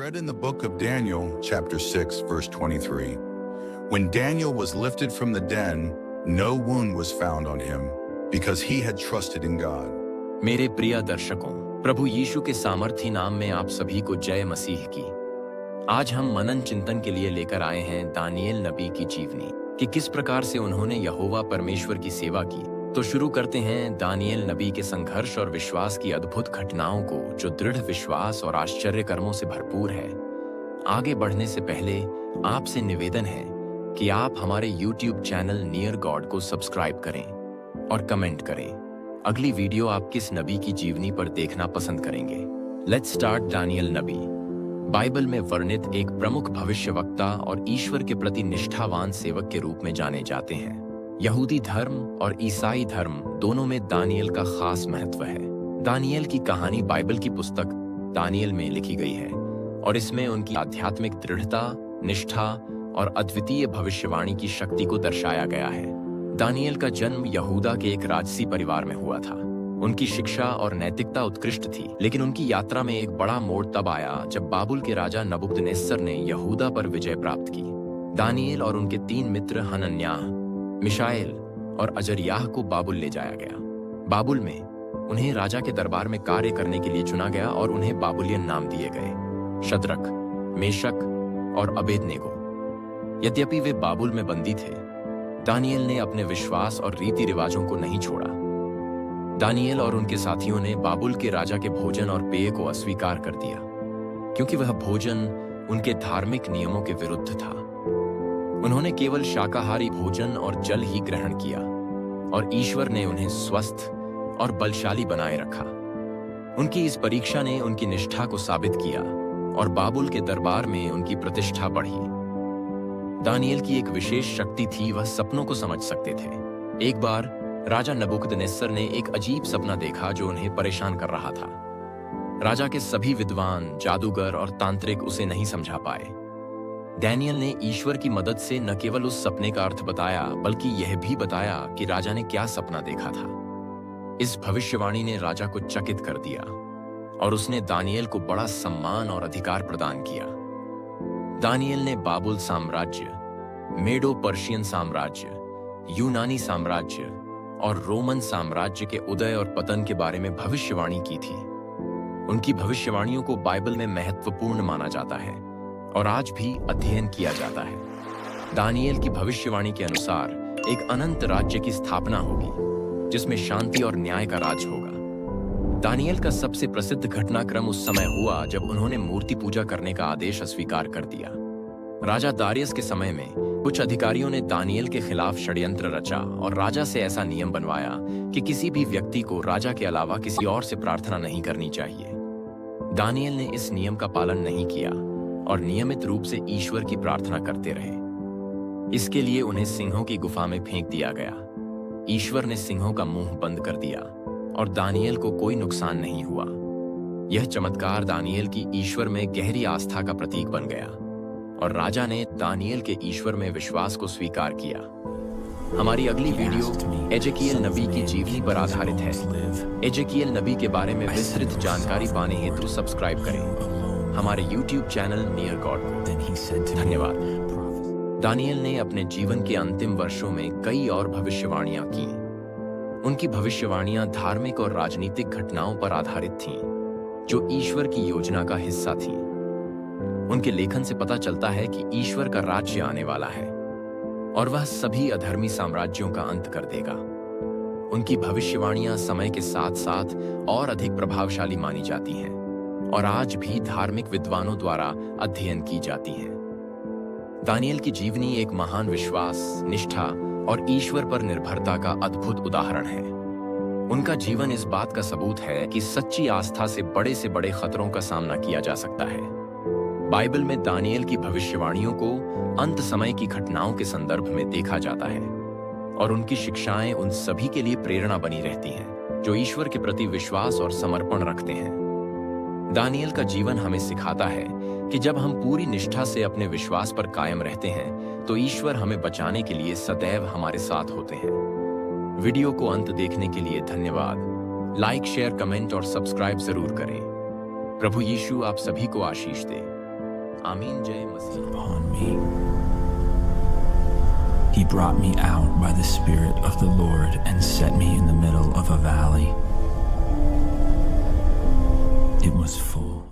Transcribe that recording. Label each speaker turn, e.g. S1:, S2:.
S1: read in the book of Daniel, chapter 6, verse 23. When Daniel was lifted from the den, no wound was found on him, because he had trusted in God.
S2: मेरे प्रिय दर्शकों, प्रभु यीशु के सामर्थी नाम में आप सभी को जय मसीह की। आज हम मनन चिंतन के लिए लेकर आए हैं दानिएल नबी की जीवनी कि किस प्रकार से उन्होंने यहोवा परमेश्वर की सेवा की। तो शुरू करते हैं दानिएल नबी के संघर्ष और विश्वास की अद्भुत घटनाओं को, जो दृढ़ विश्वास और आश्चर्य कर्मों से भरपूर है। आगे बढ़ने से पहले आपसे निवेदन है कि आप हमारे YouTube चैनल नियर गॉड को सब्सक्राइब करें और कमेंट करें अगली वीडियो आप किस नबी की जीवनी पर देखना पसंद करेंगे। Let's start. Daniel Nabi Bible में वर्णित एक प्रमुख भविष्यवक्ता और ईश्वर के प्रति निष्ठावान सेवक के रूप में जाने जाते हैं। यहूदी धर्म और ईसाई धर्म दोनों में दानिएल का खास महत्व है। दानिएल की कहानी बाइबल की पुस्तक दानिएल में लिखी गई है और इसमें उनकी आध्यात्मिक दृढ़ता, निष्ठा और अद्वितीय भविष्यवाणी की शक्ति को दर्शाया गया है। दानिएल का जन्म यहूदा के एक राजसी परिवार में हुआ था। उनकी शिक्षा और नैतिकता उत्कृष्ट थी, लेकिन उनकी यात्रा में एक बड़ा मोड़ तब आया जब बाबुल के राजा नबूकदनेस्सर ने यहूदा पर विजय प्राप्त की। दानिएल और उनके 3 मित्र हनन्याह, मिशाएल और अजर्याह को बाबुल ले जाया गया। बाबुल में उन्हें राजा के दरबार में कार्य करने के लिए चुना गया और उन्हें बाबुलियन नाम दिए गए, शद्रक, मेशक और अबेदनेगो। यद्यपि वे बाबुल में बंदी थे, दानिएल ने अपने विश्वास और रीति रिवाजों को नहीं छोड़ा। दानिएल और उनके साथियों ने बाबुल के राजा के भोजन और पेय को अस्वीकार कर दिया, क्योंकि वह भोजन उनके धार्मिक नियमों के विरुद्ध था। उन्होंने केवल शाकाहारी भोजन और जल ही ग्रहण किया और ईश्वर ने उन्हें स्वस्थ और बलशाली बनाए रखा। उनकी इस परीक्षा ने उनकी निष्ठा को साबित किया और बाबुल के दरबार में उनकी प्रतिष्ठा बढ़ी। दानिएल की एक विशेष शक्ति थी, वह सपनों को समझ सकते थे। एक बार राजा नबूकदनेस्सर ने एक अजीब सपना देखा जो उन्हें परेशान कर रहा था। राजा के सभी विद्वान, जादूगर और तांत्रिक उसे नहीं समझा पाए। दानिएल ने ईश्वर की मदद से न केवल उस सपने का अर्थ बताया, बल्कि यह भी बताया कि राजा ने क्या सपना देखा था। इस भविष्यवाणी ने राजा को चकित कर दिया और उसने दानिएल को बड़ा सम्मान और अधिकार प्रदान किया। दानिएल ने बाबुल साम्राज्य, मेडो पर्शियन साम्राज्य, यूनानी साम्राज्य और रोमन साम्राज्य के उदय और पतन के बारे में भविष्यवाणी की थी। उनकी भविष्यवाणियों को बाइबल में महत्वपूर्ण माना जाता है और आज भी अध्ययन किया जाता है। दानिएल की भविष्यवाणी के अनुसार एक अनंत राज्य की स्थापना होगी, जिसमें शांति और न्याय का राज होगा। दानिएल का सबसे प्रसिद्ध घटनाक्रम उस समय हुआ जब उन्होंने मूर्ति पूजा करने का आदेश अस्वीकार कर दिया। राजा दारियस के समय में कुछ अधिकारियों ने दानिएल के खिलाफ षड्यंत्र रचा और राजा से ऐसा नियम बनवाया कि किसी भी व्यक्ति को राजा के अलावा किसी और से प्रार्थना नहीं करनी चाहिए। दानिएल ने इस नियम का पालन नहीं किया और नियमित रूप से ईश्वर की प्रार्थना करते रहे। इसके लिए उन्हें सिंहों की गुफा में फेंक दिया गया। ईश्वर ने सिंहों का मुंह बंद कर दिया और दानिएल को कोई नुकसान नहीं हुआ। यह चमत्कार दानिएल की ईश्वर में गहरी आस्था का प्रतीक बन गया और राजा ने दानिएल के ईश्वर में विश्वास को स्वीकार किया। हमारी अगली वीडियो एजेकिएल नबी की जीवनी पर आधारित है। एजेकिएल नबी के बारे में विस्तृत जानकारी पाने हेतु सब्सक्राइब करें हमारे YouTube चैनल नियर गॉड को। धन्यवाद। दानिएल ने अपने जीवन के अंतिम वर्षों में कई और भविष्यवाणियां की। उनकी भविष्यवाणियां धार्मिक और राजनीतिक घटनाओं पर आधारित थीं, जो ईश्वर की योजना का हिस्सा थीं। उनके लेखन से पता चलता है कि ईश्वर का राज्य आने वाला है और वह सभी अधर्मी साम्राज्यों का अंत कर देगा। उनकी भविष्यवाणियां समय के साथ साथ और अधिक प्रभावशाली मानी जाती हैं और आज भी धार्मिक विद्वानों द्वारा अध्ययन की जाती हैं। दानिएल की जीवनी एक महान विश्वास, निष्ठा और ईश्वर पर निर्भरता का अद्भुत उदाहरण है। उनका जीवन इस बात का सबूत है कि सच्ची आस्था से बड़े खतरों का सामना किया जा सकता है। बाइबल में दानिएल की भविष्यवाणियों को अंत समय की घटनाओं के संदर्भ में देखा जाता है और उनकी शिक्षाएं उन सभी के लिए प्रेरणा बनी रहती हैं जो ईश्वर के प्रति विश्वास और समर्पण रखते हैं। दानिएल का जीवन हमें सिखाता है कि जब हम पूरी निष्ठा से अपने विश्वास पर कायम रहते हैं तो ईश्वर हमें बचाने के लिए सदैव हमारे साथ होते हैं। वीडियो को अंत देखने के लिए धन्यवाद। लाइक, शेयर, कमेंट और सब्सक्राइब जरूर करें। प्रभु यीशु आप सभी को आशीष दे। आमीन। जय मसीह।
S3: upon me. He brought me out by the Spirit of the Lord and set me in the middle of a valley. It was full